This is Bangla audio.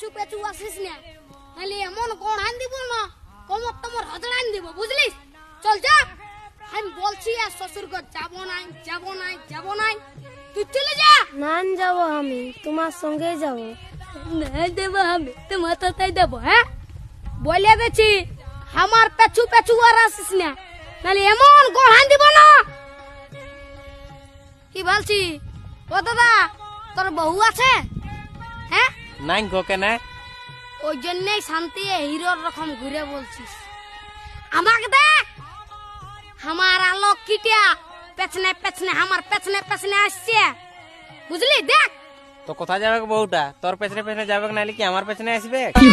পেছু পেছু আসিস না, নাহলে এমন গড়ান দিব না, কোমর তোমার হজড়ান দিব, বুঝলিস? চল যা, আমি বলছি আর শ্বশুর ঘর যাবো নাই, যাবো নাই, যাবো নাই, তুই চলে যা। না যাবো, আমি তোমার সঙ্গে যাবো। না দেবো আমি, তোমার তাই দেবো। হ্যাঁ বলে দিচ্ছি, আমার পেছু পেছু আর আসিস না, নাহলে এমন গড়ান দিব না। কি বলছি? ও দাদা, তোর বউ আছে? হ্যাঁ নাই গো কেন? ওই জন্যই শান্তি হিরোর রকম ঘুরে বলছিস। আমাকে দেখ, আমার আলোক কিটিয়া পেছনে পেছনে, আমার পেছনে পেছনে আসছে, বুঝলি? দেখ তো কোথায় যাবে বউটা? তোর পেছনে পেছনে যাবে নাহলে কি আমার পেছনে আসবে? এই,